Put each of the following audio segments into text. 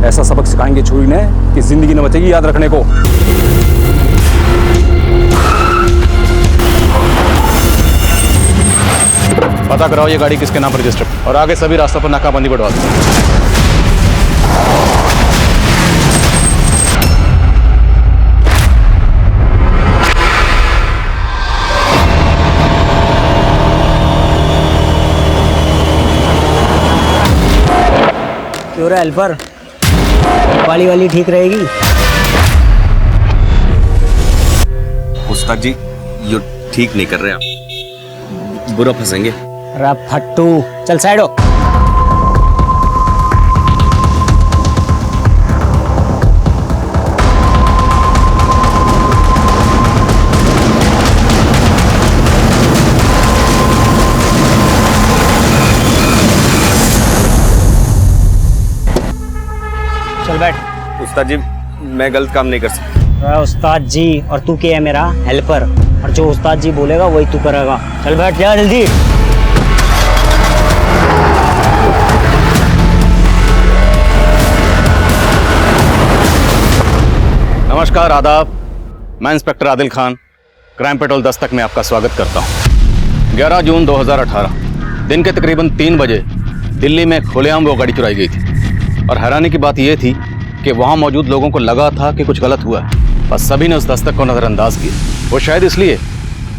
ऐसा सबक सिखाएंगे छुरी ने कि जिंदगी न बचेगी याद रखने को। पता कराओ ये गाड़ी किसके नाम पर रजिस्टर्ड, और आगे सभी रास्तों पर नाकाबंदी बढ़वा दो। क्यों रे हेल्पर, वाली ठीक रहेगी? उस्ताद जी ये ठीक नहीं कर रहे आप, बुरा फंसेंगे। अरे फट्टू, चल साइड हो। चल बैठ। उस्ताद जी मैं गलत काम नहीं कर सकता। उस्ताद जी और तू क्या है? मेरा हेल्पर, और जो उस्ताद जी बोलेगा वही तू करेगा। चल बैठ जा जल्दी। नमस्कार, आदाब। मैं inspector Adil Khan, crime petrol Dastak में आपका स्वागत करता हूं। 11 जून 2018 दिन के तकरीबन 3 बजे दिल्ली में खुलेआम वो गाड़ी चुराई गई थी, और हैरानी की बात यह थी कि वहां मौजूद लोगों को लगा था कि कुछ गलत हुआ है, बस सभी ने उस दस्तक को नजरअंदाज किया। वो शायद इसलिए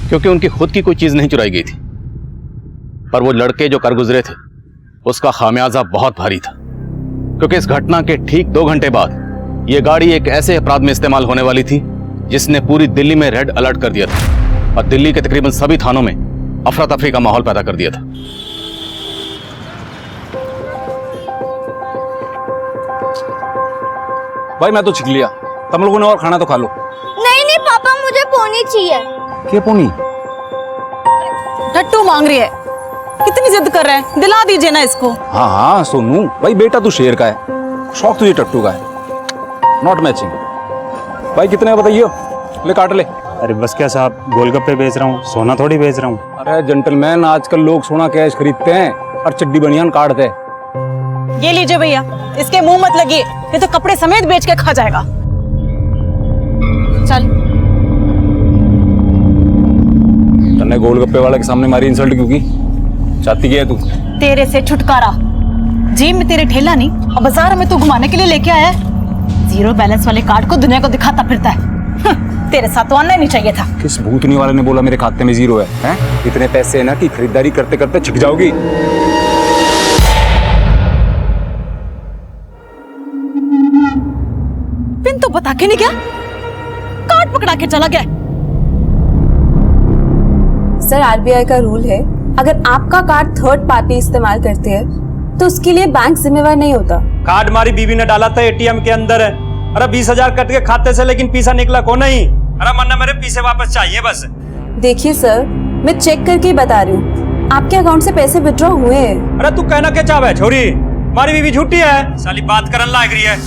क्योंकि उनकी खुद की कोई चीज नहीं चुराई गई थी, पर वो लड़के जो कर गुजरे थे उसका खामियाजा बहुत भारी था, क्योंकि इस घटना के ठीक 2 घंटे बाद ये गाड़ी एक ऐसे अपराध में इस्तेमाल होने वाली थी जिसने पूरी दिल्ली में रेड अलर्ट कर दिया था, और दिल्ली के तकरीबन सभी थानों में अफरा तफरी का माहौल पैदा कर दिया था। भाई मैं तो छिक लिया, तुम लोगों ने और खाना तो खा लो। नहीं पापा, मुझे पोनी चाहिए। क्या पोनी? टट्टू मांग रही है, कितनी जिद कर रहा है, दिला दीजिए ना इसको। हाँ हाँ सोनू भाई, बेटा तू शेर का है, शौक तुझे टट्टू का है, नॉट मैचिंग। भाई कितने का बताइए, ले काट ले। अरे बस क्या साहब, गोलगप्पे बेच रहा हूँ, सोना थोड़ी बेच रहा हूँ। अरे जेंटलमैन, आजकल लोग सोना कैश खरीदते हैं और चड्डी बनियान काटते हैं। ये लीजिए भैया, इसके मुंह मत लगिए, ये तो कपड़े समेत बेच के खा जाएगा। चल। तन्ने गोलगप्पे वाले के सामने मारी इंसल्ट क्यों की? चाहती क्या है तू? तेरे से छुटकारा, जेब में तेरे ठेला नहीं और बाजार में तू घुमाने के लिए लेके आया है। जीरो बैलेंस वाले कार्ड को दुनिया को दिखाता फिरता है। तेरे साथ तो आना ही नहीं चाहिए था। किस भूतनी वाले ने बोला मेरे खाते में जीरो है? हैं? इतने पैसे है ना कि खरीदारी करते करते छिक जाओगी। पिन तो बता के नहीं गया, कार्ड पकड़ा के चला गया। सर आरबीआई का रूल है, अगर आपका कार्ड थर्ड पार्टी इस्तेमाल करती है तो उसके लिए बैंक जिम्मेवार नहीं होता। कार्ड हमारी बीवी ने डाला था एटीएम के अंदर है। अरे 20,000 कट के खाते से, लेकिन पैसा निकला को नहीं। अरे मन्ना मेरे पैसे वापस चाहिए बस। देखिए सर, मैं चेक करके ही बता रही हूँ, आपके अकाउंट से पैसे विड्रॉ हुए हैं। अरे तू कहना क्या चाहे छोरी, हमारी बीवी झूठी है, साली बात करने लायक रही है।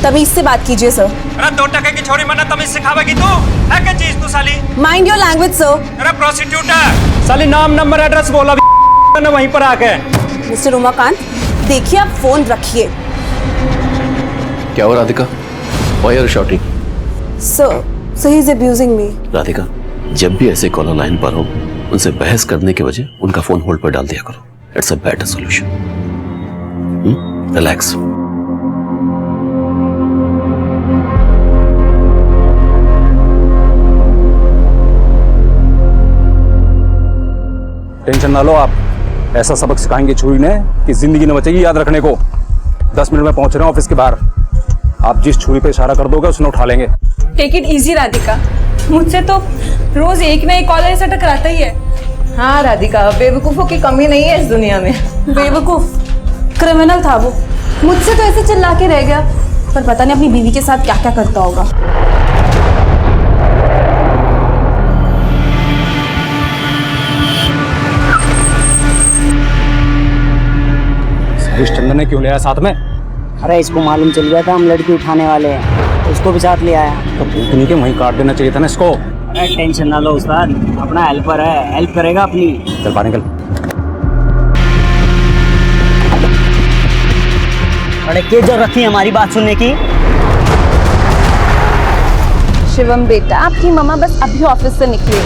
तमीज से बात कीजिए सर। अरे 2 टके की छोरी मन्ना तमीज सिखावेगी तू? है क्या चीज तू साली? Mind your language sir. अरे प्रोस्टिट्यूट है साली, नाम नंबर एड्रेस बोला वहीं पर आके। मिस्टर उमाकांत, देखिए आप फोन रखिए। क्या हो Radhika? Why are you shouting? Sir he is abusing me. Radhika, जब भी ऐसे कॉलर लाइन पर हो, उनसे बहस करने के वजह उनका फोन होल्ड पर डाल दिया करो। It's a better solution. Relax. Tension ना लो आप, ऐसा सबक सिखाएंगे छुरी ने कि जिंदगी न बचेगी याद रखने को। 10 मिनट में पहुंच रहे हैं ऑफिस के बाहर, आप जिस छुरी पे इशारा कर दोगे उसने उठा लेंगे। टेक इट इजी राधिका, मुझसे तो रोज एक ना एक कॉलर ऐसा टकराता ही है। हाँ राधिका, बेवकूफों की कमी नहीं है इस दुनिया में। बेवकूफ क्रिमिनल था वो, मुझसे तो ऐसे चिल्ला के रह गया, पर पता नहीं अपनी बीवी के साथ क्या क्या करता होगा। चंदन ने क्यों लिया साथ में? अरे इसको मालूम चल गया था हम लड़की उठाने वाले हैं, तो उसको भी साथ ले आया। तो भूतनी के वहीं काट देना चाहिए था ना इसको। अरे टेंशन ना लो उस्ताद, अपना हेल्पर है, हेल्प करेगा अपनी। चल बाहर निकल। अरे क्या जरूरत थी हमारी बात सुनने की? शिवम बेटा, आपकी मम्मा बस अभी ऑफिस से निकली,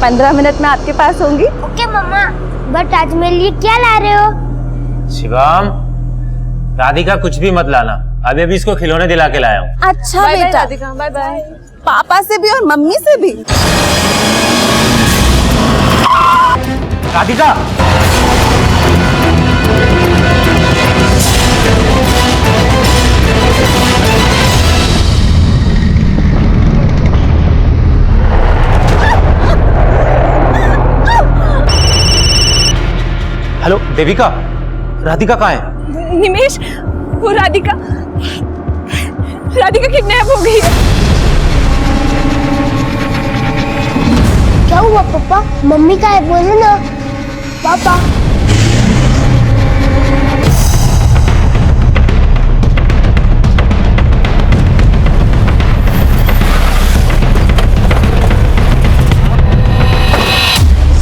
15 मिनट में आपके पास होंगी। ओके मम्मा, बट आज मेरे लिए क्या ला रहे हो? शिवम, राधिका कुछ भी मत लाना, अभी अभी इसको खिलौने दिला के लाया हूँ। अच्छा बेटा, राधिका बाय बाय। पापा से भी और मम्मी से भी। राधिका, हेलो देविका, राधिका कहाँ है? निमेश, वो राधिका किडनैप हो गई है। क्या हुआ पापा? मम्मी का है, बोलो ना पापा।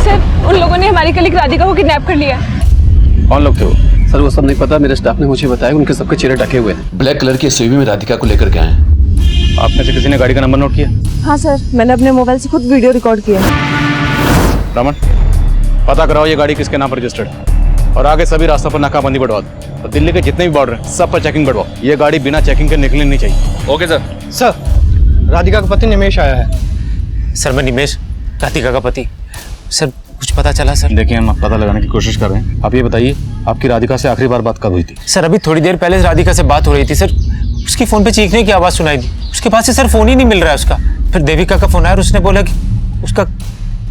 सर, उन लोगों ने हमारी कलीग राधिका को किडनैप कर लिया। कौन लोग थे वो? सर वो सब नहीं पता, मेरे स्टाफ ने मुझे बताया उनके सबके चेहरे ढके हुए हैं। ब्लैक कलर की एसयूवी में राधिका को लेकर के आए हैं। आप में से किसी ने गाड़ी का नंबर नोट किया? हाँ सर, मैंने अपने मोबाइल से खुद वीडियो रिकॉर्ड किया। रमन, पता कराओ ये गाड़ी किसके नाम पर रजिस्टर्ड है और आगे सभी रास्तों पर नाकाबंदी बढ़वा दो और दिल्ली के जितने भी बॉर्डर हैं सब पर चेकिंग बढ़वाओ। ये गाड़ी बिना चेकिंग के निकलनी नहीं चाहिए। Okay sir. सर, राधिका का पति निमेश आया है। सर मैं निमेश, राधिका का पति। सर कुछ पता चला सर? देखिए हम पता लगाने की कोशिश कर रहे हैं। आप ये बताइए आपकी राधिका से आखिरी बार बात कब हुई थी? सर अभी थोड़ी देर पहले राधिका से बात हो रही थी सर, उसकी फोन पे चीखने की आवाज सुनाई दी। उसके पास से सर फोन ही नहीं मिल रहा है उसका। फिर देविका का फोन आया और उसने बोला कि उसका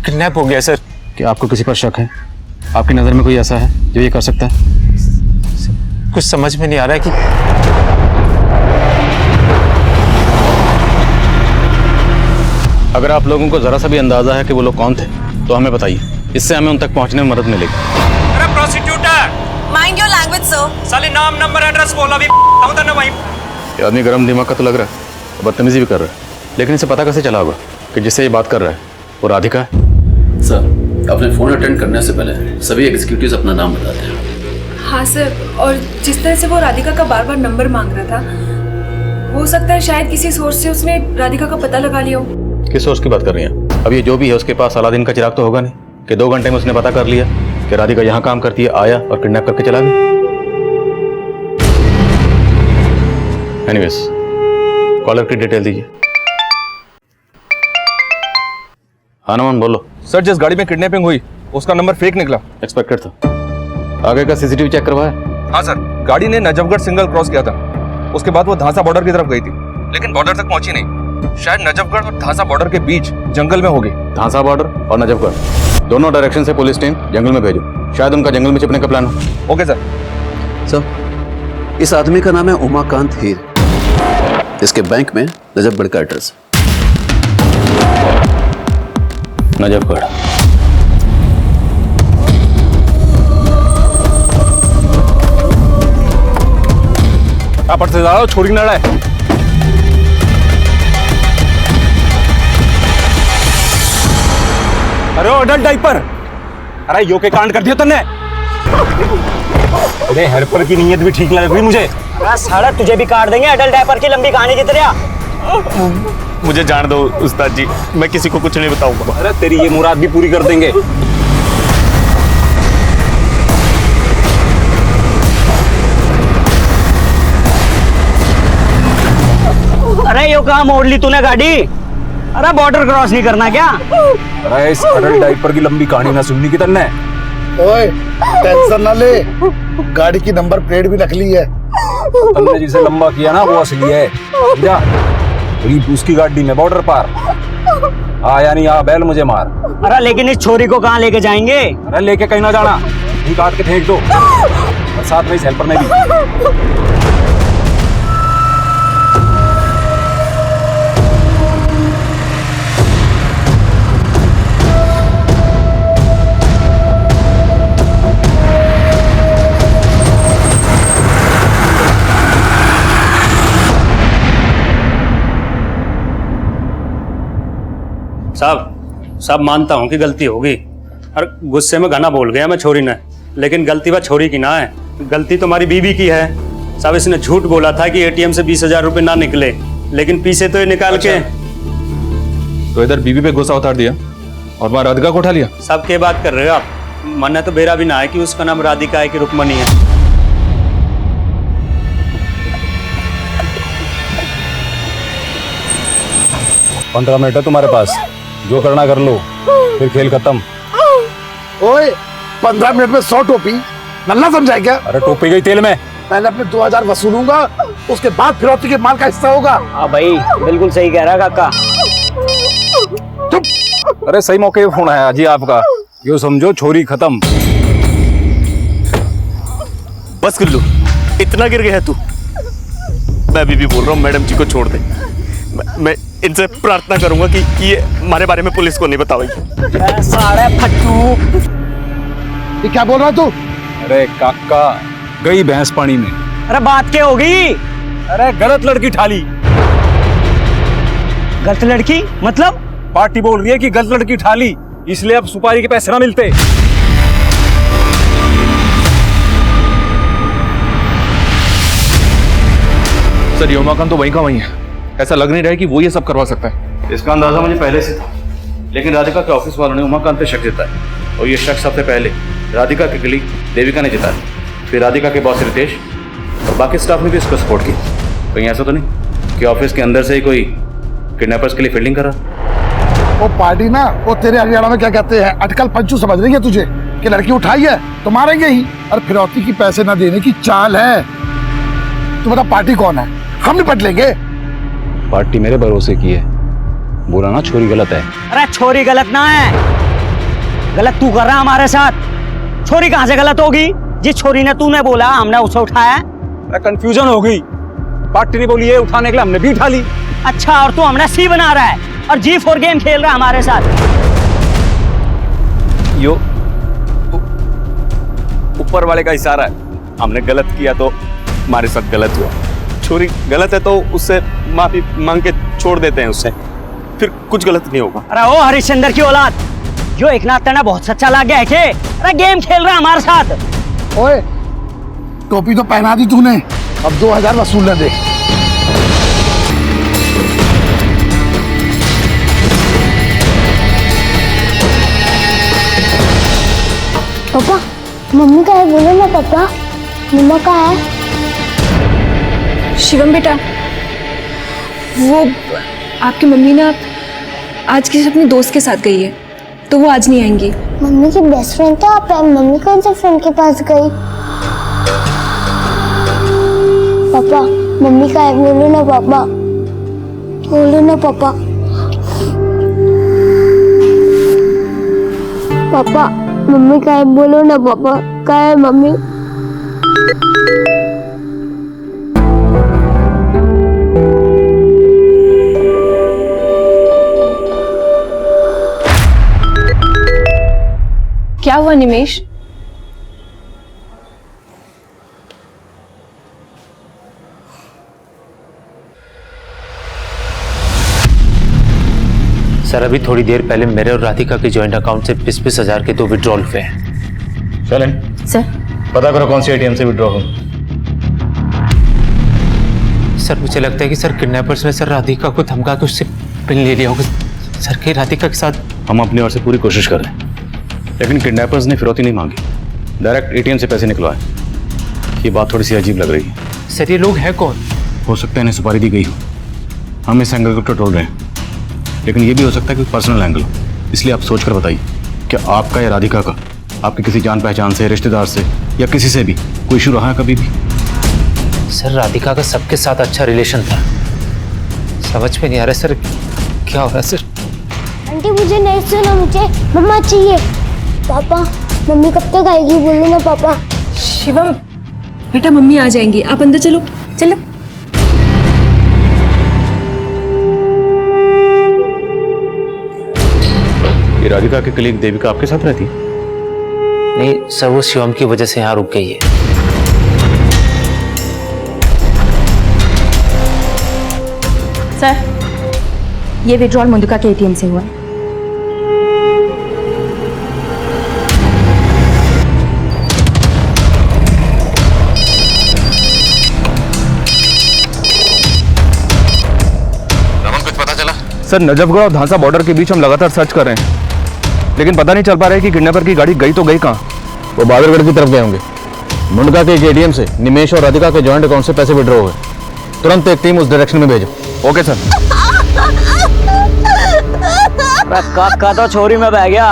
किडनैप हो गया सर। क्या आपको किसी पर शक है? आपकी नज़र में कोई ऐसा है जो ये कर सकता है? कुछ समझ में नहीं आ रहा है कि अगर आप लोगों को जरा सा भी अंदाजा है कि वो लोग कौन थे तो हमें बताइए, इससे हमें उन तक पहुंचने में मदद मिलेगी। अरे प्रोस्टिट्यूटर, माइंड योर लैंग्वेज सर। साले नाम नंबर एड्रेस बोल, अभी ना वहीं। ये आदमी गर्म दिमाग का तो लग रहा है, बदतमीजी भी कर रहा है, लेकिन इसे पता कैसे चला होगा कि जिससे ये बात कर रहा है वो राधिका है? सर अपने फोन अटेंड करने से पहले सभी एग्जीक्यूटिव्स अपना नाम बताते हैं। हाँ सर, और जिस तरह से वो राधिका का बार बार नंबर मांग रहा था, हो सकता है शायद किसी सोर्स से उसने राधिका का पता लगा लिया हो। किस सोर्स की बात कर रही हैं? अब ये जो भी है उसके पास अलादीन का चिराग तो होगा नहीं कि 2 घंटे में उसने पता कर लिया कि राधिका यहाँ काम करती है, आया और किडनैप करके चला गया। एनीवेज, कॉलर की डिटेल दीजिए। हाँ नमन बोलो। सर जिस गाड़ी में किडनैपिंग हुई उसका नंबर फेक निकला। एक्सपेक्टेड था। आगे का सीसीटीवी चेक करवाया? हाँ सर, गाड़ी ने नजफगढ़ सिग्नल क्रॉस किया था, उसके बाद वो धांसा बॉर्डर की तरफ गई थी, लेकिन बॉर्डर तक पहुंची नहीं। शायद नजफगढ़ और धांसा बॉर्डर के बीच जंगल में होगी। धांसा बॉर्डर और नजफगढ़ दोनों डायरेक्शन से पुलिस टीम जंगल में भेजो, शायद उनका जंगल में छिपने का प्लान हो। Okay sir. सर इस आदमी का नाम है उमाकांत हीर, इसके बैंक में नजफगढ़ का एड्रेस। नजफगढ़। आप से ज्यादा छोड़ी ना रहा है। अरे अडल्ट डाइपर, अरे यो के कांड कर दिया तूने। अरे हेल्पर की नीयत भी ठीक लग रही मुझे। साला तुझे भी काट देंगे अडल्ट डायपर की लंबी कहानी की तरह। मुझे जान दो उस्ताद जी, मैं किसी को कुछ नहीं बताऊंगा। अरे तेरी ये मुराद भी पूरी कर देंगे। अरे यो कहाँ मोड़ ली तूने गाड़ी? अरे बॉर्डर क्रॉस नहीं करना क्या? अरे इस अडल्ट डाइपर की लंबी कहानी ना सुननी की तन्ने। ओए टेंशन ना ले, गाड़ी की नंबर प्लेट भी नकली है। तन्ने जिसे लंबा किया ना वो असली है। जा उसकी गाड़ी में बॉर्डर पार आया नहीं, आ बैल मुझे मार। अरे लेकिन इस छोरी को कहाँ लेके जाएंगे? अरे लेके कहीं ना जाना, ये काट के फेंक दो और साथ में इस हेल्पर ने भी। साहब मानता हूँ कि गलती होगी और गुस्से में गाना बोल गया मैं छोरी ने, लेकिन गलती वह छोरी की ना है, गलती तुम्हारी बीवी की है। साहब इसने झूठ बोला था कि एटीएम से 20,000 रुपए ना निकले, लेकिन पीछे तो ये निकाल के। तो इधर बीबी पे गुस्सा उतार दिया और वहां राधिका को उठा लिया। साहब क्या बात कर रहे हो आप? मन तो बेरा भी ना है कि उसका नाम राधिका है कि रुक्मणी है। पंद्रह मिनट है तुम्हारे पास, जो करना कर लो, फिर खेल खत्म। ओए 15 मिनट में 100 टोपी, नल्ला समझाए क्या? अरे टोपी गई तेल में। पहले अपने 2000 वसूलूंगा, उसके बाद फिरौती के माल का हिस्सा होगा। हाँ भाई, बिल्कुल सही कह रहा काका। अरे सही मौके पे फोन आया जी आपका, यो समझो छोरी खत्म। बस गुल्लू, इतना गिर गया तू? मैं अभी भी बोल रहा हूँ मैडम जी को छोड़ दे। मैं इनसे प्रार्थना करूंगा कि ये हमारे बारे में पुलिस को नहीं बतावेगी। सारे फट्टू, ये क्या बोल रहा तू? अरे काका, गई भैंस पानी में। अरे बात क्या होगी? अरे गलत लड़की ठाली। गलत लड़की मतलब? पार्टी बोल रही है कि गलत लड़की ठाली, इसलिए अब सुपारी के पैसे ना मिलते। सर ये उमाकांत तो वहीं का वहीं है, ऐसा लग नहीं रहा है कि वो ये सब करवा सकता है। इसका अंदाजा मुझे पहले से था, लेकिन राधिका के ऑफिस वालों ने उमाकांत पे शक जताया और ये शक सबसे पहले राधिका की कलीग देविका ने जताया, फिर राधिका के बॉस रितेश और बाकी स्टाफ ने भी इसको सपोर्ट किया। कहीं ऐसा तो नहीं कि ऑफिस के अंदर से ही कोई किडनैपर्स के लिए फील्डिंग कर रहा? वो पार्टी ना, वो तेरे हरियाणा में क्या कहते हैं, अटकल पंचू समझ रही है तुझे कि लड़की उठाई है तो मारेंगे ही, और फिरौती की पैसे ना देने की चाल है। तू बता पार्टी कौन है, हम निपट लेंगे। पार्टी मेरे भरोसे की है, बोला ना छोरी गलत है। अरे छोरी गलत ना है, गलत तू कर रहा हमारे साथ। छोरी कहाँ से गलत होगी? जिस छोरी ने तूने बोला हमने उसे उठाया। कंफ्यूजन हो गई, पार्टी ने बोली है उठाने के लिए, हमने भी उठा ली। अच्छा, और तू हमने सी बना रहा है और G4 गेम खेल रहा है हमारे साथ। यो ऊपर वाले का इशारा है, हमने गलत किया तो हमारे साथ गलत हुआ। छोरी गलत है तो उससे माफी मांग के छोड़ देते हैं, उससे फिर कुछ गलत नहीं होगा। अरे ओ हरिश्चंद्र की औलाद, जो एक नाथ तेना बहुत सच्चा लग गया है के? अरे गेम खेल रहा है हमारे साथ। ओए टोपी तो पहना दी तूने, अब 2000 वसूल दे। पापा मम्मी का है, बोलो ना पापा, मम्मा का है। शिवम बेटा, वो आपकी मम्मी ना आज किसी अपने दोस्त के साथ गई है, तो वो आज नहीं आएंगी। मम्मी की बेस्ट फ्रेंड तो आप है, मम्मी कौन से फ्रेंड के पास गई? पापा मम्मी का है, बोलो ना पापा, बोलो ना पापा। पापा मम्मी का है, बोलो ना पापा, का है मम्मी? क्या हुआ निमेश? सर अभी थोड़ी देर पहले मेरे और राधिका के जॉइंट अकाउंट से 20,000 के 2 विड्रॉल हुए हैं। चलें सर पता करो कौन सी एटीएम से विड्रॉ हो। सर मुझे लगता है कि सर किडनैपर्स ने सर राधिका को धमका के उससे पिन ले लिया होगा। सर कहीं राधिका के साथ। हम अपनी ओर से पूरी कोशिश कर रहे हैं, लेकिन किडनैपर्स ने फिरौती नहीं मांगी, डायरेक्ट एटीएम से पैसे निकलवाए। ये बात थोड़ी सी अजीब लग रही है। सर ये लोग हैं कौन? हो सकता है इन्हें सुपारी दी गई हो, हम इस एंगल को टटोल रहे हैं, लेकिन ये भी हो सकता है कि पर्सनल एंगल हो। इसलिए आप सोच कर बताइए, क्या आपका या राधिका का, आपके किसी जान पहचान से, रिश्तेदार से या किसी से भी कोई इशू रहा है कभी भी? सर राधिका का सबके साथ अच्छा रिलेशन था, समझ में नहीं आ रहा सर क्या हो रहा है। सर आंटी मुझे नहीं सुना, मुझे मम्मा चाहिए। पापा मम्मी कब तक आएगी, बोलो ना पापा। शिवम बेटा, मम्मी आ जाएंगी, आप अंदर चलो। चलो ये राधिका के कलीग देविका आपके साथ रहती है? नहीं सर, वो शिवम की वजह से यहाँ रुक गई है। सर ये विड्रॉल मधुका के एटीएम से हुआ है। सर नजफगढ़ और धांसा बॉर्डर के बीच हम लगातार सर्च कर रहे हैं, लेकिन पता नहीं चल पा रहा है कि किडनैपर की गाड़ी गई तो गई कहाँ। वो बहादुरगढ़ की तरफ गए होंगे। मुंडका के एक एटीएम से निमेश और राधिका के जॉइंट अकाउंट से पैसे विड्रॉ हुए। तुरंत एक टीम उस डायरेक्शन में भेजो। Okay sir. काका तो छोरी में बह गया,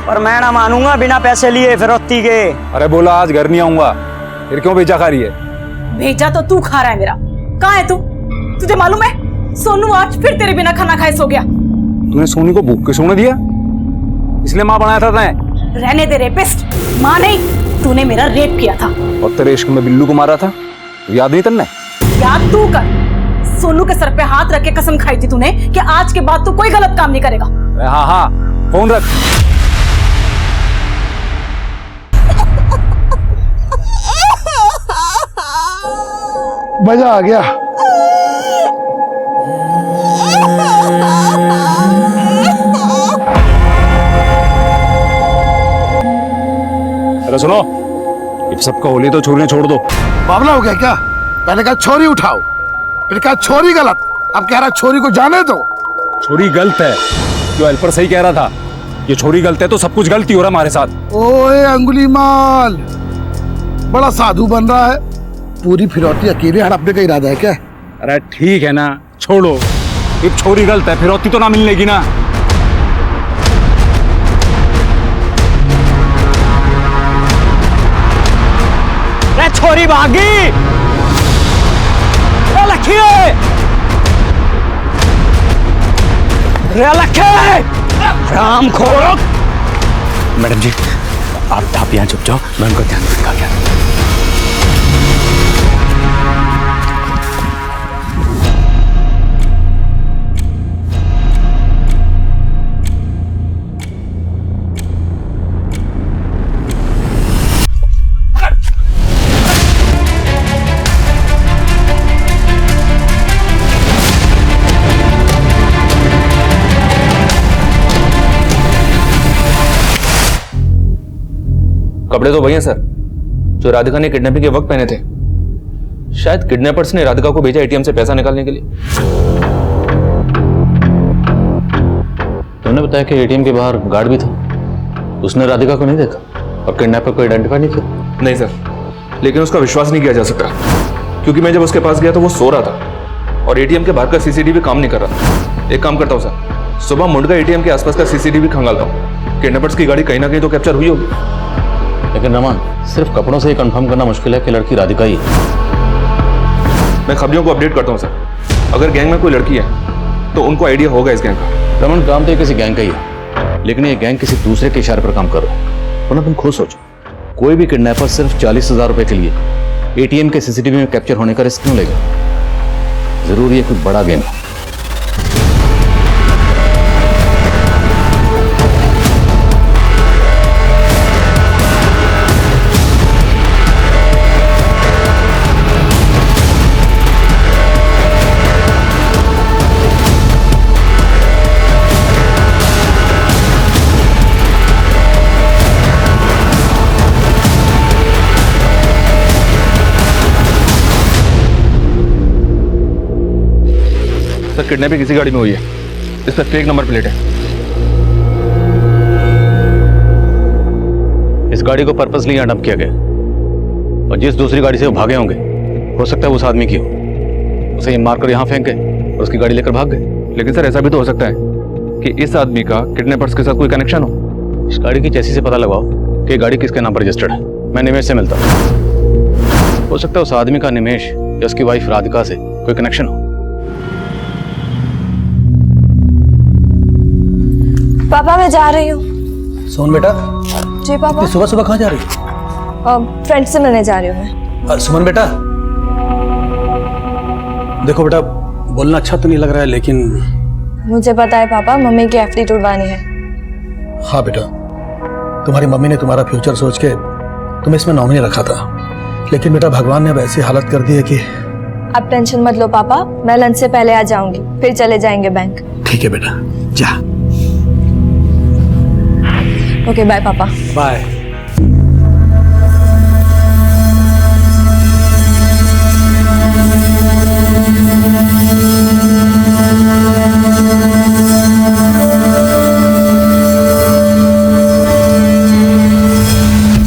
पर मैं ना मानूंगा बिना पैसे लिए फिरौती के। अरे बोला आज घर नहीं आऊंगा, फिर क्यों बेचा खा रही है? भेजा तो तू खा रहा है मेरा। कहाँ है तू? तुझे मालूम है सोनू आज फिर तेरे बिना खाना खाए सो गया। तूने सोनी को भूख के सोने दिया, इसलिए माँ बनाया था तैं? रहने दे रेपिस्ट, माँ नहीं, तूने मेरा रेप किया था। और तेरे इश्क में बिल्लू को मारा था, याद नहीं तन्ने? याद तू कर। सोनू के सर पे हाथ रख के कसम खाई थी तूने कि आज के बाद तू कोई गलत काम नहीं करेगा। हाँ हाँ, फोन रख। मजा आ गया। अरे सुनो, ये सबका होली तो छोड़ने छोड़ दो। बावला हो गया क्या? पहले कहा छोरी उठाओ, फिर कहा छोरी गलत, अब कह रहा छोरी को जाने दो। छोरी गलत है, जो हेल्पर सही कह रहा था। ये छोरी गलत है तो सब कुछ गलती हो रहा हमारे साथ। ओए अंगुली माल, बड़ा साधु बन रहा है। पूरी फिरौती अकेले हड़पने का इरादा है क्या? अरे ठीक है ना, छोड़ो। ये छोरी गलत है, फिरौती तो ना मिलेगी ना। छोरी भागी। राम खोरो। मैडम जी आप यहाँ चुप जाओ, मैं उनका ध्यान रखा क्या। कपड़े तो वही हैं सर जो राधिका ने किडनैपिंग के वक्त पहने थे। शायद किडनैपर्स ने राधिका को भेजा एटीएम से पैसा निकालने के लिए। तुमने बताया कि एटीएम के बाहर गार्ड भी था, उसने राधिका को नहीं देखा और किडनैपर को आइडेंटिफाई नहीं किया? नहीं सर, लेकिन उसका विश्वास नहीं किया जा सकता क्योंकि मैं जब उसके पास गया तो वो सो रहा था और एटीएम के बाहर का सीसीटीवी काम नहीं कर रहा। एक काम करता हूँ सर, सुबह मुंडका एटीएम के आसपास का सीसीटीवी खंगालता हूँ। किडनैपर्स की गाड़ी कहीं ना कहीं तो कैप्चर हुई होगी। लेकिन रमन, सिर्फ कपड़ों से ही कंफर्म करना मुश्किल है कि लड़की राधिका ही है। मैं खबरियों को अपडेट करता हूँ सर। अगर गैंग में कोई लड़की है तो उनको आइडिया होगा इस गैंग का। रमन, काम तो ये किसी गैंग का ही है, लेकिन ये गैंग किसी दूसरे के इशारे पर काम कर रहा है। वरना तुम खुद सोचो, कोई भी किडनैपर सिर्फ 40,000 रुपए के लिए एटीएम के सीसीटीवी में कैप्चर होने का रिस्क क्यों लेगा? जरूर ये कोई बड़ा गेम है। सर किडनैपिंग किसी गाड़ी में हुई है, इस पर फेक नंबर प्लेट है। इस गाड़ी को पर्पसली यहाँ डंप किया गया और जिस दूसरी गाड़ी से वो भागे होंगे हो सकता है उस आदमी की हो। उसे ये मारकर यहाँ फेंक गए और उसकी गाड़ी लेकर भाग गए। लेकिन सर ऐसा भी तो हो सकता है कि इस आदमी का किडनैपर्स के साथ कोई कनेक्शन हो। इस गाड़ी की चैसी से पता लगाओ कि गाड़ी किसके नाम पर रजिस्टर्ड है। मैं निमेश से मिलता हूँ। हो सकता है उस आदमी का निमेश या उसकी वाइफ राधिका से कोई कनेक्शन हो। पापा मैं जा रही हूँ। सोन बेटा। जी पापा। सुबह सुबह कहाँ जा रही है? फ्रेंड से मिलने जा रही हूँ मैं। सुमन बेटा, देखो बेटा, बोलना अच्छा तो नहीं लग रहा है लेकिन मुझे पता है पापा, मम्मी की एफडी टूटवानी है। हाँ बेटा, तुम्हारी मम्मी ने तुम्हारा फ्यूचर सोच के तुम्हें इसमें नॉमिनी रखा था, लेकिन बेटा भगवान ने अब ऐसी हालत कर दी है कि। आप टेंशन मत लो पापा, मैं लंच से पहले आ जाऊंगी, फिर चले जाएंगे बैंक। ठीक है बेटा, जा। ओके बाय पापा। बाय।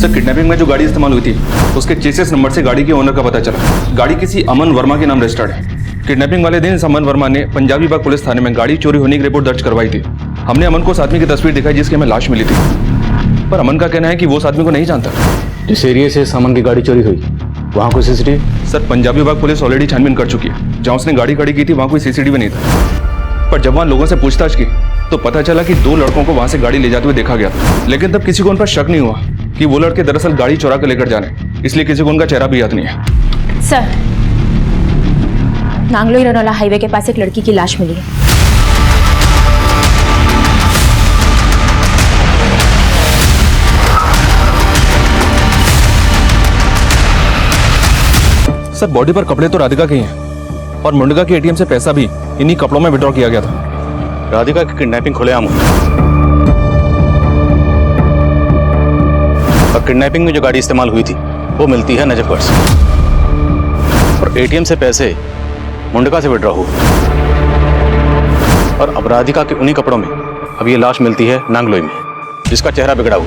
सर किडनैपिंग में जो गाड़ी इस्तेमाल हुई थी उसके चेसिस नंबर से गाड़ी के ओनर का पता चला। गाड़ी किसी अमन वर्मा के नाम रजिस्टर्ड है। किडनैपिंग वाले दिन इस अमन वर्मा ने पंजाबी बाग पुलिस थाने में गाड़ी चोरी होने की रिपोर्ट दर्ज करवाई थी। हमने अमन को उस आदमी की तस्वीर दिखाई जिसकी हमें लाश मिली थी, पर अमन का कहना है कि वो उस आदमी को नहीं जानता। जिस एरिया से सामान की गाड़ी चोरी हुई वहाँ कोई सीसीटीवी? सर पंजाबी बाग पुलिस ऑलरेडी छानबीन कर चुकी है। जहाँ उसने गाड़ी खड़ी की थी वहाँ कोई सीसीटीवी नहीं था, पर जब वहाँ लोगों से पूछताछ की तो पता चला कि 2 लड़कों को वहाँ से गाड़ी ले जाते हुए देखा गया था। लेकिन तब किसी को उन पर शक नहीं हुआ कि वो लड़के दरअसल गाड़ी चुरा कर लेकर जाने, इसलिए किसी को उनका चेहरा भी याद नहीं है। सर, नांगलोई रनौला हाईवे के पास एक लड़की की लाश मिली है। सर बॉडी पर कपड़े तो राधिका के ही हैं और मुंडका के एटीएम से पैसा भी इन्हीं कपड़ों में विड्रॉ किया गया था। राधिका की किडनैपिंग खुलेआम हुई और किडनैपिंग में जो गाड़ी इस्तेमाल हुई थी वो मिलती है नजफगढ़ से, और एटीएम से पैसे मुंडका से विड्रॉ हुए, और अब राधिका के उन्हीं कपड़ों में अब ये लाश मिलती है नांगलोई में, जिसका चेहरा बिगड़ा हुआ।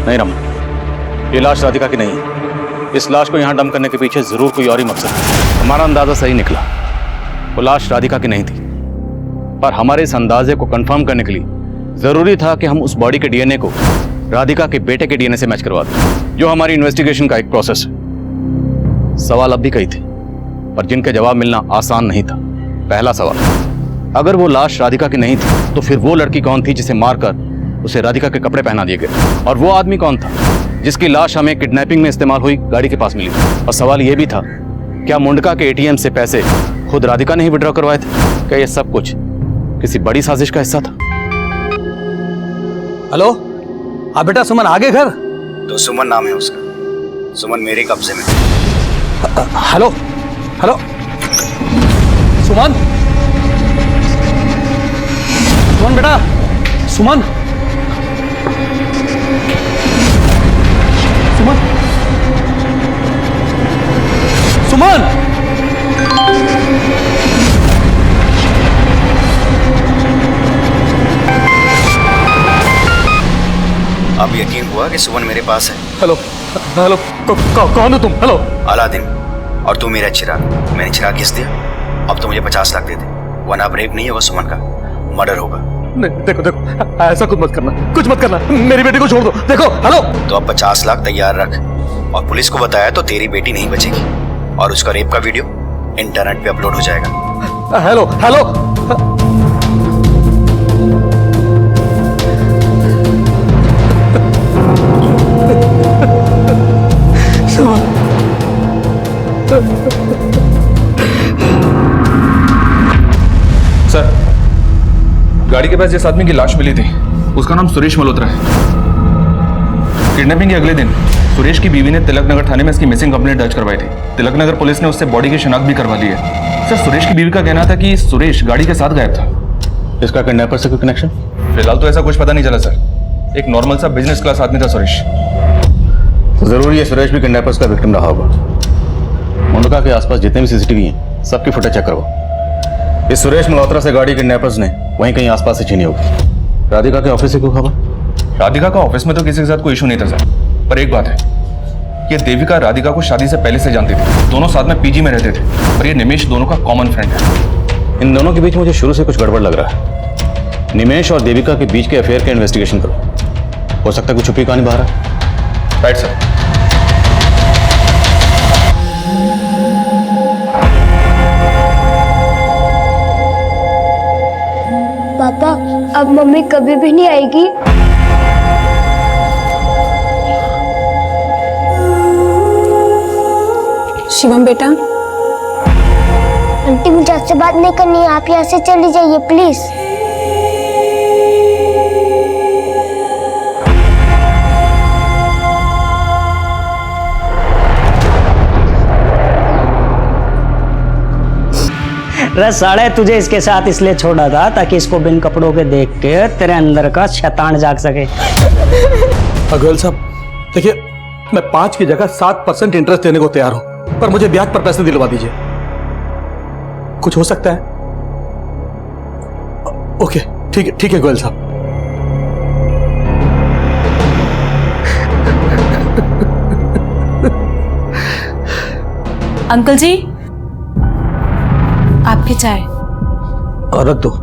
नहीं रमन, ये लाश राधिका की नहीं है। इस लाश को यहाँ डंप करने के पीछे जरूर कोई और ही मकसद है। हमारा अंदाजा सही निकला, वो लाश राधिका की नहीं थी, पर हमारे इस अंदाजे को कंफर्म करने के लिए जरूरी था कि हम उस बॉडी के डीएनए को राधिका के बेटे के डीएनए से मैच करवा दें, जो हमारी इन्वेस्टिगेशन का एक प्रोसेस है। सवाल अब भी कई थे, पर जिनके जवाब मिलना आसान नहीं था। पहला सवाल, अगर वो लाश राधिका की नहीं थी तो फिर वो लड़की कौन थी जिसे मारकर उसे राधिका के कपड़े पहना दिए गए, और वो आदमी कौन था जिसकी लाश हमें किडनैपिंग में इस्तेमाल हुई गाड़ी के पास मिली। और सवाल यह भी था, क्या मुंडका के एटीएम से पैसे खुद राधिका ने ही विड्रॉ करवाए थे? क्या यह सब कुछ किसी बड़ी साजिश का हिस्सा था? हेलो, हाँ बेटा, सुमन आ गए घर? तो सुमन नाम है उसका, सुमन मेरे कब्जे में। हेलो हेलो, सुमन, सुमन बेटा, सुमन, सुमन, सुमन। अब यकीन हुआ कि सुमन मेरे पास है। हेलो हेलो, कौन हो तुम? हेलो। अलादीन, और तू मेरा चिराग। मैंने चिराग घिस दिया, अब तो मुझे 50 लाख दे दे, वरना अब रेप नहीं होगा सुमन का, मर्डर होगा। नहीं, देखो देखो, ऐसा कुछ मत करना, कुछ मत करना, मेरी बेटी को छोड़ दो। देखो, हेलो। तो अब 50 लाख तैयार रख, और पुलिस को बताया तो तेरी बेटी नहीं बचेगी, और उसका रेप का वीडियो इंटरनेट पे अपलोड हो जाएगा। हेलो हेलो, सर, गाड़ी के पास जिस आदमी की लाश मिली थी उसका नाम सुरेश मल्होत्रा है। किडनैपिंग के अगले दिन सुरेश की बीवी ने तिलकनगर थाने में इसकी मिसिंग कंप्लेंट दर्ज करवाई थी। तिलकनगर पुलिस ने उससे बॉडी की शिनाख्त भी करवा ली है। सर, सुरेश की बीवी का कहना था कि सुरेश गाड़ी के साथ गायब था। इसका किडनैपर से कोई कनेक्शन? फिलहाल तो ऐसा कुछ पता नहीं चला सर। एक नॉर्मल सा बिजनेस क्लास आदमी था सुरेश। जरूरी है सुरेश भी किडनैपर्स का विक्टिम रहा होगा। मुंडका के आसपास जितने भी सीसीटीवी हैं सबकी फुटेज चेक करवाओ। इस सुरेश मल्होत्रा से गाड़ी किडनैपर्स ने वहीं कहीं आसपास से छीनी होगी। राधिका के ऑफिस से कोई खबर? राधिका का ऑफिस में तो किसी के साथ कोई इशू नहीं था सर, पर एक बात है, ये देविका राधिका को शादी से पहले से जानती थी। दोनों साथ में पीजी में रहते थे, और ये निमेश दोनों का कॉमन फ्रेंड है। इन दोनों के बीच मुझे शुरू से कुछ गड़बड़ लग रहा है। निमेश और देविका के बीच के अफेयर का इन्वेस्टिगेशन करो, हो सकता है कुछ छुपी कहानी बाहर है। Right sir. पापा, अब मम्मी कभी भी नहीं आएगी? शिवम बेटा। आंटी, मुझे आपसे बात नहीं करनी है, आप यहाँ से चली जाइए प्लीज। साढ़े तुझे इसके साथ इसलिए छोड़ा था ताकि इसको बिन कपड़ों के देख के तेरे अंदर का शैतान जाग सके। गोयल साहब, देखिए, मैं 5 की जगह 7% इंटरेस्ट देने को तैयार हूं, पर मुझे ब्याज पर पैसे दिलवा दीजिए। कुछ हो सकता है? ओके, ठीक है गोयल साहब। अंकल जी, आपकी चाय। रख दो।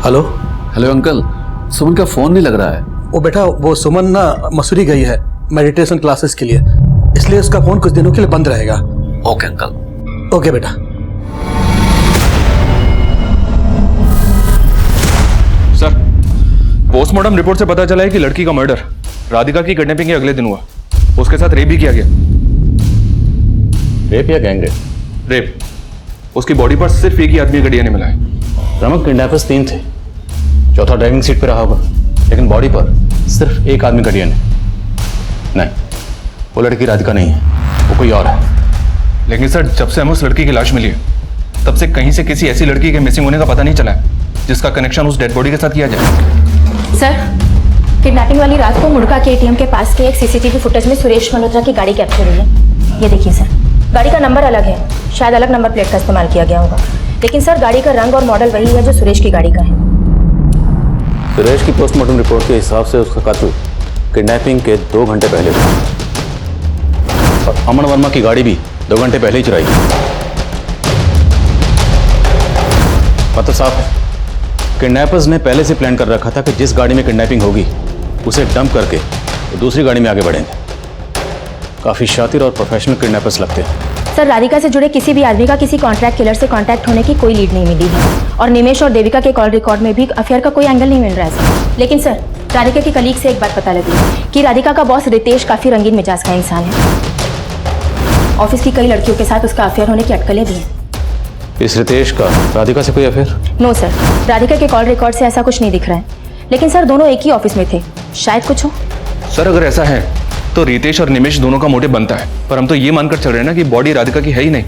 हेलो हेलो अंकल, सुमन का फोन नहीं लग रहा है। वो बेटा, वो सुमन ना मसूरी गई है मेडिटेशन क्लासेस के लिए, इसलिए उसका फोन कुछ दिनों के लिए बंद रहेगा। Okay uncle. ओके बेटा। सर, पोस्टमार्टम रिपोर्ट से पता चला है कि लड़की का मर्डर राधिका की किडनैपिंग के अगले दिन हुआ। उसके साथ रेप भी किया गया। रेप या गैंग रेप? रेप। उसकी बॉडी पर सिर्फ एक ही आदमी का डीएनए मिला है। रमक, किडनैपर्स 3 थे, चौथा ड्राइविंग सीट पे रहा होगा, लेकिन बॉडी पर सिर्फ एक आदमी का डीएनए। नहीं, वो लड़की राधिका नहीं है, वो कोई और है। लेकिन सर, जब से हमें उस लड़की की लाश मिली है, तब से कहीं से किसी ऐसी लड़की के मिसिंग होने का पता नहीं चला है जिसका कनेक्शन उस डेड बॉडी के साथ किया जाए। सर, किडनैपिंग वाली रात को मुड़का के एटीएम के पास के एक सीसीटीवी फुटेज में सुरेश मल्होत्रा की गाड़ी कैप्चर हुई है। ये देखिए सर, गाड़ी का नंबर अलग है, शायद अलग नंबर प्लेट का इस्तेमाल किया गया होगा, लेकिन सर गाड़ी का रंग और मॉडल वही है जो सुरेश की गाड़ी का है। सुरेश की पोस्टमार्टम रिपोर्ट के हिसाब से उसका कत्ल किडनैपिंग के 2 घंटे पहले हुआ, और अमन वर्मा की गाड़ी भी 2 घंटे पहले ही चुराई गई। मतलब साफ है, किडनैपर्स ने पहले से प्लान कर रखा था कि जिस गाड़ी में किडनैपिंग होगी उसे डंप करके वो दूसरी गाड़ी में आगे बढ़ेंगे। काफी शातिर और प्रोफेशनल किडनैपर्स लगते हैं। सर, राधिका से जुड़े किसी भी आदमी का किसी कॉन्ट्रैक्ट किलर से कांटेक्ट होने की कोई लीड नहीं मिली है, और निमेश और देविका के कॉल रिकॉर्ड में भी अफेयर का कोई एंगल नहीं मिल रहा है सर। लेकिन सर, राधिका के कलीग से एक बात पता लगी कि राधिका का बॉस रितेश काफी रंगीन मिजाज का इंसान है। ऑफिस की कई लड़कियों के साथ उसका अफेयर होने की अटकलें भी हैं। इस रितेश का राधिका से कोई अफेयर? नो सर, राधिका के कॉल रिकॉर्ड से ऐसा कुछ नहीं दिख रहा है, लेकिन सर दोनों एक ही ऑफिस में थे, शायद कुछ हो। सर, अगर ऐसा है तो रितेश और निमेश दोनों का मोटिव बनता है, पर हम तो ये मानकर चल रहे हैं ना कि बॉडी राधिका की है ही नहीं,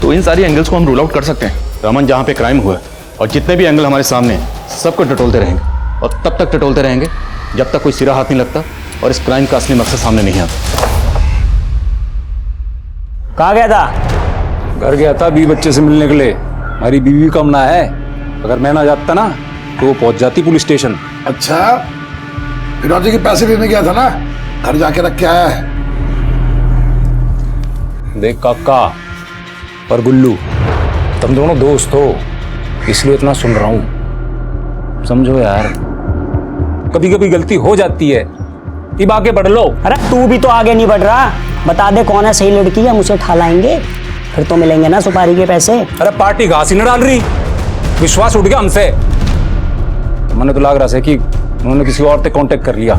तो इन सारी एंगल्स को हम रूल आउट कर सकते हैं। रमन, जहाँ पे क्राइम हुआ और जितने भी एंगल हमारे सामने हैं, सबको टटोलते रहेंगे, और तब तक टटोलते रहेंगे जब तक कोई सिरा हाथ नहीं लगता और इस क्राइम का असली मकसद सामने नहीं आता। कहाँ गया था? घर गया था बीवी बच्चे से मिलने के लिए। हमारी बीवी कम ना है, अगर मैं ना जाता ना तो वो पहुंच जाती पुलिस स्टेशन। अच्छा, फिरौती के पैसे लेने गया था ना, घर जाके रख के आया है। देख काका और गुल्लू, तुम दोनों दोस्त हो, इसलिए इतना सुन रहा हूं, समझो यार। कभी कभी गलती हो जाती है, अब आगे बढ़ लो। अरे तू भी तो आगे नहीं बढ़ रहा, बता दे कौन है सही लड़की, हम उसे ठालाएंगे, फिर तो मिलेंगे ना सुपारी के पैसे। अरे पार्टी घास ही न डाल रही, विश्वास उठ गया हमसे। मैंने तो लग रहा है कि उन्होंने किसी और से कांटेक्ट कर लिया।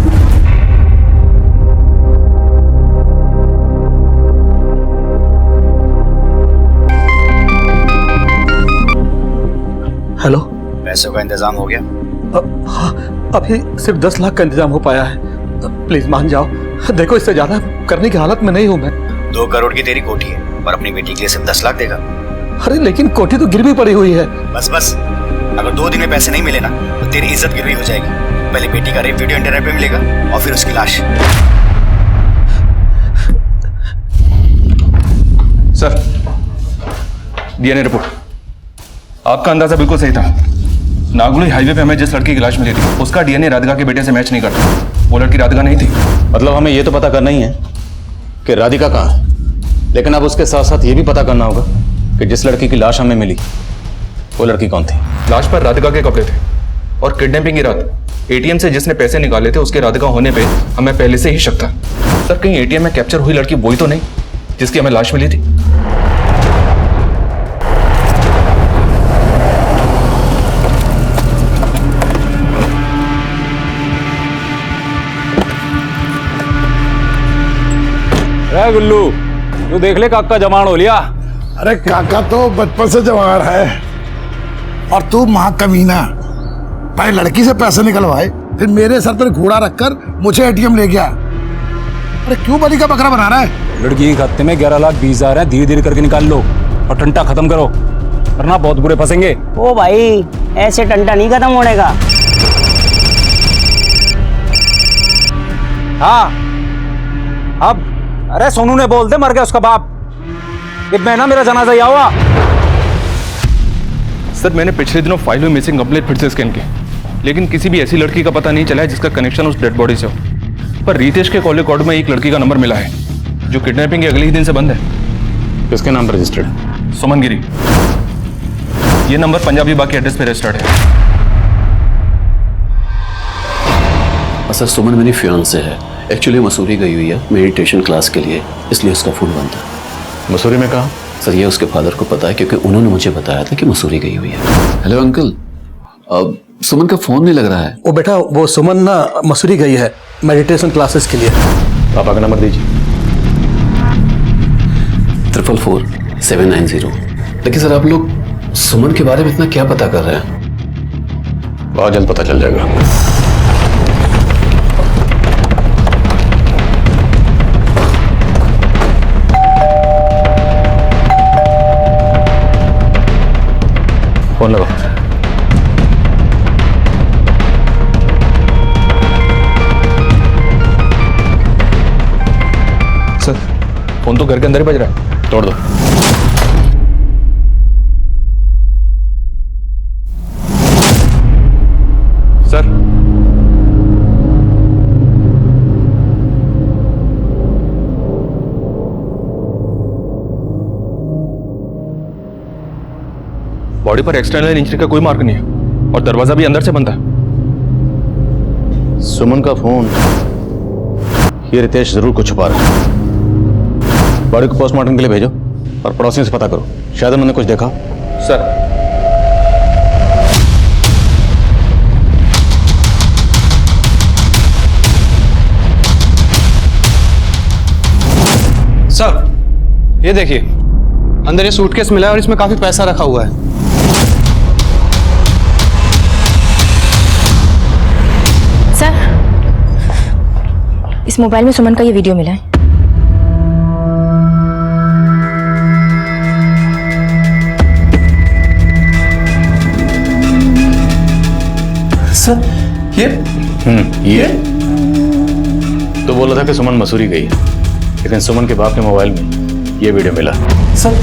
हेलो, पैसों का इंतजाम हो गया? हाँ, अभी सिर्फ 10 लाख का इंतजाम हो पाया है, प्लीज मान जाओ। देखो, इससे ज्यादा करने की हालत में नहीं हूं मैं। 2 करोड़ की तेरी कोठी है और अपनी बेटी के लिए सिर्फ 10 लाख देगा? अरे लेकिन कोठी तो गिरवी पड़ी हुई है। बस बस, अगर 2 दिन में पैसे नहीं मिले ना तो तेरी इज्जत गिरवी हो जाएगी। पहले बेटी का रेप वीडियो इंटरनेट पे मिलेगा और फिर उसकी लाश। Sir, DNA report. आपका अंदाजा बिल्कुल सही था। नागुली हाईवे पे हमें जिस लड़की की लाश मिली थी उसका डीएनए राधिका के बेटे से मैच नहीं करता। वो लड़की राधिका नहीं थी। मतलब हमें ये तो पता करना ही है कि राधिका कहाँ है, लेकिन अब उसके साथ साथ ये भी पता करना होगा कि जिस लड़की की लाश हमें मिली वो लड़की कौन थी। लाश पर राधिका के कपड़े थे, और किडनैपिंग की रात एटीएम से जिसने पैसे निकाले थे उसके राधिका होने पे हमें पहले से ही शक था। सर, कहीं एटीएम में कैप्चर हुई लड़की वही तो नहीं जिसकी हमें लाश मिली थी? गुल्लू, तू देख ले, काका जवान हो लिया। अरे काका तो बचपन से जवान है, और तू महाकमीना, पहले लड़की से पैसे निकलवाए, फिर मेरे सर पर घोड़ा रखकर मुझे एटीएम ले गया। अरे क्यों बलि का बकरा बना रहा है? लड़की के खाते में 11,20,000 है, धीरे धीरे करके निकाल लो और टंटा खत्म करो। वरना बहुत बुरे फंसेंगे। ओ भाई, ऐसे टंटा नहीं खत्म होने का। हाँ, अब अरे सोनू ने बोल दे मर गया उसका बाप कि मैं ना मेरा जनाजा ही हुआ। सर मैंने पिछले दिनों फाइल में मिसिंग कंप्लेंट फिर से स्कैन की, लेकिन किसी भी ऐसी लड़की का पता नहीं चला है जिसका कनेक्शन उस डेड बॉडी से हो। पर रितेश के कॉल रिकॉर्ड में एक लड़की का नंबर मिला है जो किडनैपिंग के अगले ही दिन से बंद है। किसके नाम पर रजिस्टर्ड है? सुमन गिरी। ये नंबर पंजाबी बाग के एड्रेस पे रजिस्टर्ड है। सर सुमन मेरी फियांसे है, एक्चुअली मसूरी गई हुई है मेडिटेशन क्लास के लिए, इसलिए उसका फोन बंद था। मसूरी में कहाँ? सर ये उसके फादर को पता है क्योंकि उन्होंने मुझे बताया था कि मसूरी गई हुई है। हेलो अंकल, अब सुमन का फोन नहीं लग रहा है। वो बेटा, वो सुमन ना मसूरी गई है मेडिटेशन क्लासेस के लिए। पापा का नंबर दीजिए। 444-790। लेकिन सर आप लोग सुमन के बारे में इतना क्या पता कर रहे हैं? बहुत जल्द पता चल जाएगा। फोन लगाओ। सर फोन तो घर के अंदर ही बज रहा है। तोड़ दो। सर बॉडी पर एक्सटर्नल इंजरी का कोई मार्क नहीं है और दरवाजा भी अंदर से बंद है। सुमन का फोन, ये रितेश जरूर कुछ छुपा रहा है। बॉडी को पोस्टमार्टम के लिए भेजो और पड़ोसियों से पता करो, शायद उन्होंने कुछ देखा। सर सर ये देखिए, अंदर ये सूटकेस मिला है और इसमें काफी पैसा रखा हुआ है। सर, इस मोबाइल में सुमन का ये वीडियो मिला है। सर ये तो बोला था कि सुमन मसूरी गई है, लेकिन सुमन के बाप के मोबाइल में ये वीडियो मिला। सर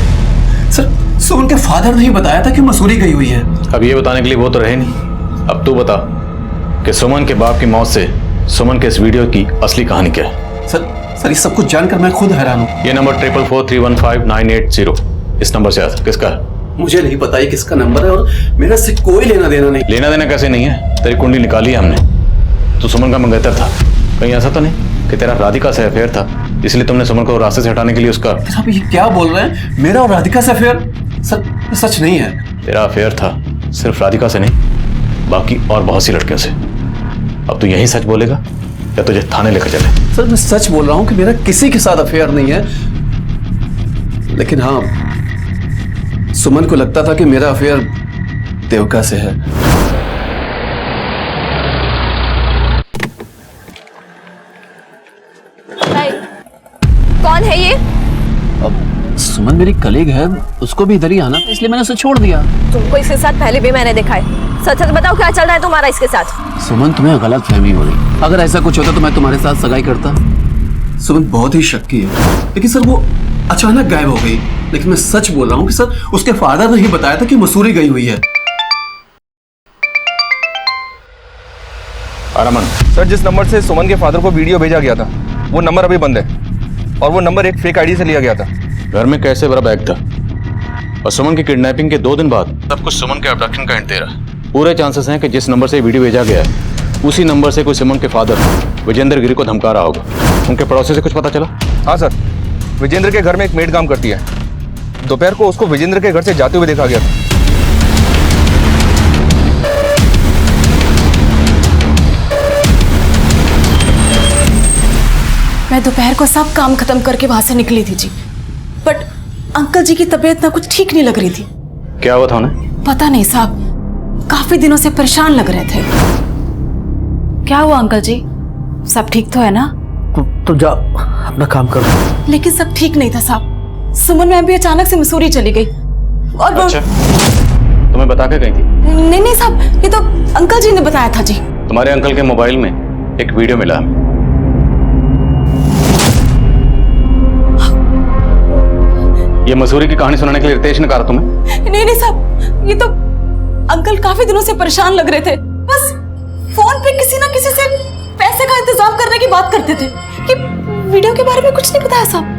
सुमन के फादर ने ही बताया था कि मसूरी गई हुई है। अब ये बताने के लिए वो तो रहे नहीं। अब तू बता कि सुमन के बाप की मौत से सुमन के इस वीडियो की असली कहानी क्या है? सर ये सब कुछ जानकर मैं खुद हैरान हूँ। ये नंबर 444315980 इस नंबर से आता किसका है? मुझे नहीं पता ये किसका नंबर है और मेरा इससे कोई लेना देना नहीं। लेना देना कैसे नहीं है? तेरी कुंडली निकाली है हमने। तू सुमन का मंगेतर था, कहीं ऐसा तो नहीं कि तेरा राधिका से अफेयर था इसलिए तुमने सुमन को रास्ते से हटाने के लिए उसका? आप ये क्या बोल रहे हैं? मेरा और राधिका से अफेयर? सर ये सच नहीं है। तेरा अफेयर था सिर्फ राधिका से नहीं, बाकी और बहुत सी लड़कियों से। अब तू यही सच बोलेगा या तुझे थाने लेकर चले? सर मैं सच बोल रहा हूँ कि मेरा किसी के साथ अफेयर नहीं है, लेकिन हाँ सुमन को लगता था कि मेरा अफेयर देवका से है। कौन है ये? अब सुमन मेरी कलीग है, उसको भी इधर ही आना था इसलिए मैंने उसे छोड़ दिया। तुमको इसके साथ पहले भी मैंने देखा है। सच सच बताओ क्या चल रहा है तुम्हारा इसके साथ? सुमन तुम्हें गलत फहमी हो रही। अगर ऐसा कुछ होता तो मैं तुम्हारे साथ सगाई करता। सुमन बहुत ही शक्की है, लेकिन सर वो अचानक गायब हो गई। लेकिन मैं सच बोल रहा हूँ कि सर उसके फादर ने ही बताया था कि मसूरी गई हुई है। रमन, सर जिस नंबर से सुमन के फादर को वीडियो भेजा गया था वो नंबर अभी बंद है और वो नंबर एक फेक आईडी से लिया गया था। घर में कैसे बड़ा बैग था और सुमन की किडनैपिंग के 2 दिन बाद सब कुछ सुमन के अब्डक्शन का हिंट दे रहा है। पूरे चांसेस हैं कि जिस नंबर से वीडियो भेजा गया है उसी नंबर से कोई सुमन के फादर विजेंद्र गिरी को धमका रहा होगा। उनके पड़ोसी से कुछ पता चला? हाँ सर, विजेंद्र के घर में एक मेड काम करती है। दोपहर को उसको विजेंद्र के घर से जाते हुए देखा गया था। मैं दोपहर को सब काम खत्म करके वहां से निकली थी जी, बट अंकल जी की तबीयत ना कुछ ठीक नहीं लग रही थी। क्या हुआ था उन्हें? पता नहीं साहब, काफी दिनों से परेशान लग रहे थे। क्या हुआ अंकल जी, सब ठीक तो है ना? तो जा अपना काम करो। लेकिन सब ठीक नहीं था साहब। सुमन मैम भी अचानक से मसूरी चली गई और वो- अच्छा, तुम्हें बता के गई थी? नहीं साहब, ये तो अंकल जी ने बताया था जी। तुम्हारे अंकल के मोबाइल में एक वीडियो मिला हमें। ये मसूरी की कहानी सुनाने के लिए रितेश ने कहा तुम्हें? नहीं साहब, ये तो अंकल काफी दिनों से परेशान लग रहे थे, बस फोन पे किसी ना किसी से पैसे का इंतजाम करने की बात करते थे कि वीडियो के बारे में कुछ नहीं बताया साहब।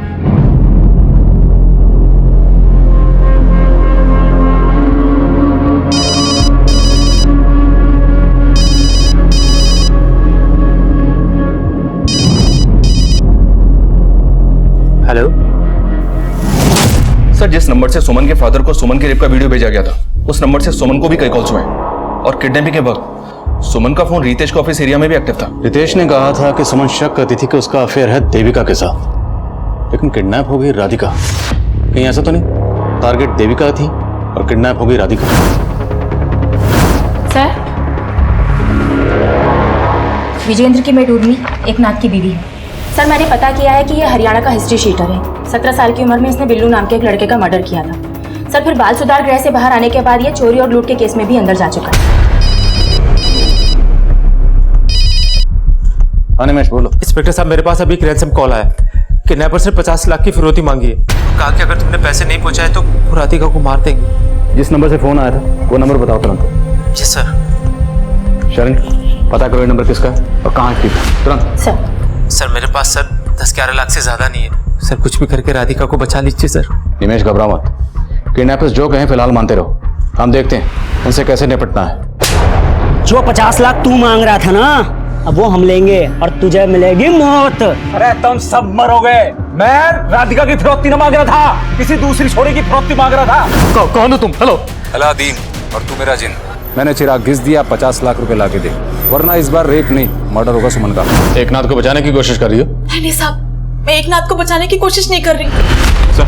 हेलो सर, जिस नंबर से सुमन के फादर को सुमन के रेप का वीडियो भेजा गया था, उस नंबर से सुमन को भी कई कॉल्स हुए और किडनैपिंग के वक्त सुमन का फोन रितेश के ऑफिस एरिया में भी एक्टिव था। रितेश ने कहा था कि सुमन शक करती थी कि उसका अफेयर है देविका के साथ, लेकिन किडनैप हो गई राधिका। कहीं ऐसा तो नहीं टारगेट देविका थी और किडनैप हो गई राधिका? सर, विजेंद्र की मेट उर्मी एकनाथ की बीवी है। सर, मैंने पता किया है कि यह हरियाणा का हिस्ट्री शीटर है। 17 साल की उम्र में इसने बिल्लू नाम के एक लड़के का मर्डर किया था। सर, फिर बाल सुधार गृह से बाहर आने के बाद यह चोरी और लूट के केस में भी अंदर जा चुका है। अनिमेश बोलो। इंस्पेक्टर साहब, मेरे पास अभी एक रैंसम कॉल आया। किडनैपर्स ने 50 लाख की फिरौती मांगी है। कहा कि अगर तुमने पैसे नहीं पहुंचाए तो वो राधिका को मार देंगे। जिस नंबर से फोन आया था वो नंबर बताओ तुरंत। जी सर। शरण, पता करो ये नंबर किसका है और कहाँ की तुरंत। सर मेरे पास सर 10-11 लाख से ज्यादा नहीं है सर। कुछ भी करके राधिका को बचा लीजिए सर। निमेश, घबराओ मत। किडनैपर्स जो कहें फिलहाल मानते रहो, हम देखते हैं उनसे कैसे निपटना है। जो 50 लाख तू मांग रहा था ना, अब वो हम लेंगे और तुझे मिलेगी मौत। अरे तुम सब मरोगे। मैं राधिका की फिरौती न मांग रहा था, किसी दूसरी छोरी की फिरौती मांग रहा था। कौन हो तुम? हेलो। अलादीन, और तू मेरा जिन। मैंने चिराग घिस दिया, 50 लाख रुपए लाके दे, वरना इस बार रेप नहीं मर्डर होगा सुमन का। एकनाथ को बचाने की कोशिश कर रही हो? नहीं साहब, मैं एकनाथ को बचाने की कोशिश नहीं कर रही। सर,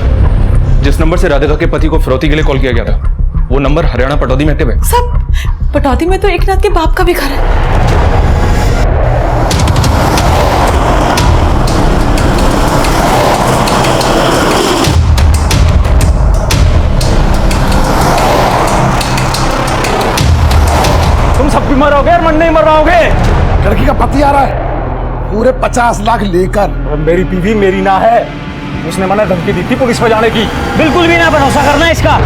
जिस नंबर से राधिका के पति को फिरौती के लिए कॉल किया गया था, वो नंबर हरियाणा पटौदी में एक्टिव है। सब पटौदी में तो एकनाथ के बाप का भी घर है। तुम सब भी मरोगे और मन नहीं मर रहोगे। लड़की का पति आ रहा है पूरे 50 लाख लेकर। मेरी बीवी मेरी ना है, उसने मना धमकी दी थी पुलिस में जाने की। बिल्कुल भी ना भरोसा करना इसका।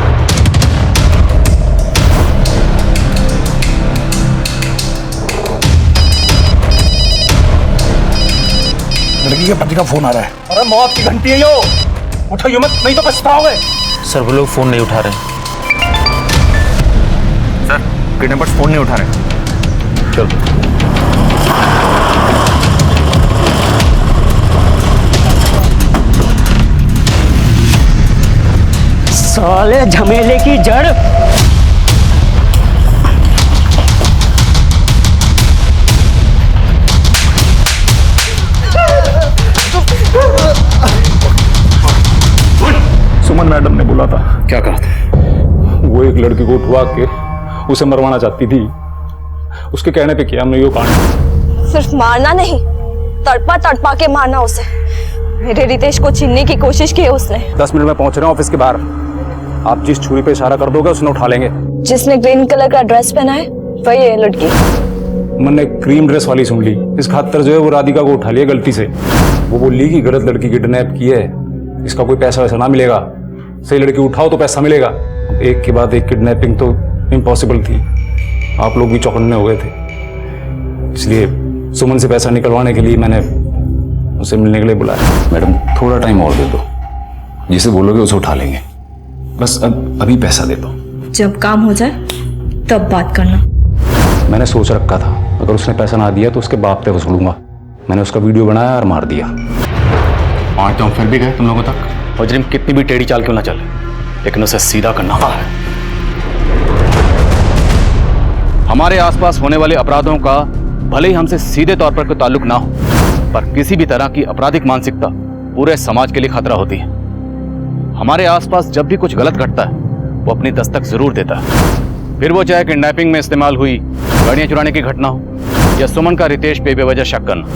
लड़की के पति का फोन आ रहा है। अरे मौत की घंटी है यो, उठाइए मत नहीं तो पछताओगे। सर वो लोग फोन नहीं उठा रहे। सर, किडनैपर्स फोन नहीं उठा रहे। चलो। साले झमेले की जड़। सुमन मैडम ने बोला था। क्या कहा था? वो एक लड़की को उठवा के उसे मरवाना चाहती थी, उसके कहने पे किया हमने यो कांड। सिर्फ मारना नहीं, तड़पा तड़पा के मारना उसे। मेरे रितेश को छीनने की कोशिश की है उसने। 10 मिनट में पहुंच रहे हैं ऑफिस के बाहर। आप जिस छुरी पे इशारा कर दोगे उसने उठा लेंगे। जिसने ग्रीन कलर का ड्रेस पहना है वही है लड़की। मैंने क्रीम ड्रेस वाली सुन ली, इस खातर जो है वो राधिका को उठा लिया गलती से। वो बोली कि गलत लड़की किडनैप की है, इसका कोई पैसा वैसा ना मिलेगा, सही लड़की उठाओ तो पैसा मिलेगा। एक के बाद एक किडनैपिंग तो इम्पॉसिबल थी। आप लोग भी चौकन्ने हो गए थे, इसलिए सुमन से पैसा निकलवाने के लिए मैंने उसे मिलने के लिए बुलाया। मैडम, थोड़ा टाइम और दे दो, जिसे बोलोगे उसे उठा लेंगे। बस अभी पैसा दे दो। जब काम हो जाए तब बात करना। मैंने सोच रखा था अगर उसने पैसा ना दिया तो उसके बाप पे वसूलूंगा। मैंने उसका वीडियो बनाया और मार दिया। आज तो हम फिर भी गए तुम लोगों तक। मुजरिम कितनी भी टेढ़ी चाल क्यों ना चले, लेकिन उसे सीधा करना है। हमारे आसपास होने वाले अपराधों का भले ही हमसे सीधे तौर पर कोई ताल्लुक ना हो, पर किसी भी तरह की आपराधिक मानसिकता पूरे समाज के लिए खतरा होती है। हमारे आसपास जब भी कुछ गलत घटता है वो अपनी दस्तक जरूर देता है, फिर वो चाहे किडनैपिंग में इस्तेमाल हुई गाड़ियां चुराने की घटना हो या सुमन का रितेश पे बेवजह शक करना।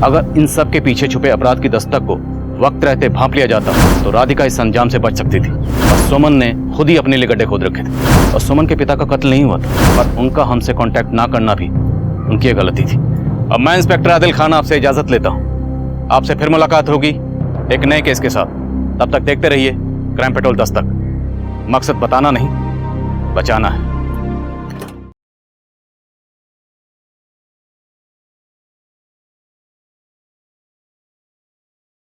अगर इन सब के पीछे छुपे अपराध की दस्तक को वक्त रहते भांप लिया जाता तो राधिका इस अंजाम से बच सकती थी। और सुमन ने खुद ही अपने लिए गड्ढे खोद रखे थे। और सुमन के पिता का कत्ल नहीं हुआ था, पर उनका हमसे कांटेक्ट ना करना भी उनकी गलती थी। अब मैं इंस्पेक्टर आदिल खान आपसे इजाजत लेता हूँ। आपसे फिर मुलाकात होगी एक नए केस के साथ। तब तक देखते रहिए क्राइम पेट्रोल दस्तक। मकसद बताना नहीं, बचाना है।